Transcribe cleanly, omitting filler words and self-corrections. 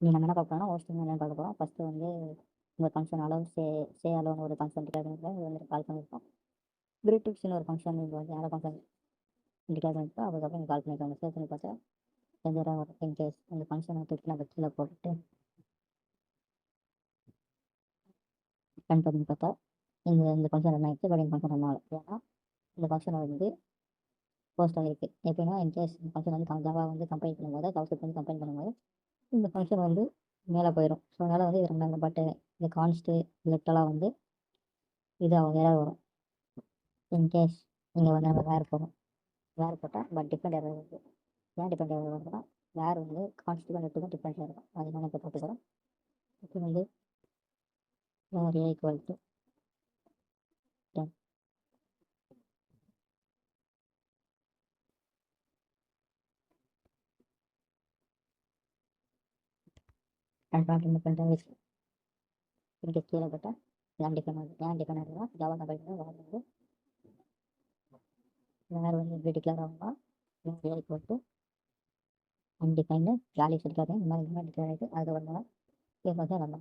நீ நம்ம என்ன பார்க்க போறோம்னா ஹோஸ்டிங் என்னன்னு பார்க்க போகிறோம். ஃபஸ்ட்டு வந்து உங்கள் ஃபங்க்ஷன் அலோன் சே அலோன் ஒரு ஃபங்க்ஷன் இருக்கிறது இது வந்து கால் பண்ணியிருக்கோம். கிரிட்டிக்ஸ்னு ஒரு ஃபங்க்ஷன் இது வந்து யாரோ ஃபங்க்ஷன் டிக்ளேர் பண்ணியிருக்கோம். அதுக்கப்புறம் கால் பண்ணியிருக்காங்க. சேவ் பண்ணி பார்த்தா எந்த ஒரு இன்கேஸ் இந்த ஃபங்க்ஷனை தூக்கி நம்ம கீழே போட்டுட்டு ரன் பண்ணி பார்த்தா இந்த ஃபங்க்ஷன் ரன் ஆகிடுச்சு. பட் இந்த ஃபங்க்ஷன் ரன் ஆகலை. ஏன்னா இந்த ஃபங்க்ஷனை வந்து போஸ்ட் ஆகிருக்கு. எப்படின்னா இன்கேஸ் இந்த ஃபங்க்ஷன் வந்து ஜாவா வந்து கம்பைன் பண்ணும்போது ஜாவாஸ்கிரிப்ட் வந்து கம்பைன் பண்ணும்போது இந்த ஃபங்க்ஷன் வந்து மேலே போயிடும். ஸோ அதனால் வந்து இது ரெண்டாங்க. பட் இந்த கான்ஸ்ட்டு லெட்டெல்லாம் வந்து இதாகும், எரர் வரும். இன்கேஸ் நீங்கள் வந்து நம்ம வேறு போட்டால் பட் டிஃப்ரெண்ட் எரர் வருது. ஏன் டிஃப்ரெண்ட் எரர் வருதுன்னா வேறு வந்து கான்ஸ்ட்டுக்கும் லெட்டுக்கும் டிஃப்ரெண்ட்டாக இருக்கும். அதனால இப்போ போட்டுக்கிறோம். இப்போ வந்து வேறு ஈக்குவல் டு 10 டிஃப்ரெண்ட்டாக வச்சு இங்கே கீழே போட்டால் ஏன் டிஃப்ரெண்ட் ஆகுது. ஏன் டிஃப்ரெண்ட் ஆகுதுன்னா ஜாவா கம்பைன் பண்ணி வேறு வந்து எப்படி டிக்ளேர் ஆகும்னா வேறு ஈக்குவல் டு அன்டிஃபைன்டு வேல்யூஸ் இருக்காது. இந்த மாதிரி டிக்ளேர் ஆகிட்டு அது ஒரு நாள் இப்போ வந்து நம்ம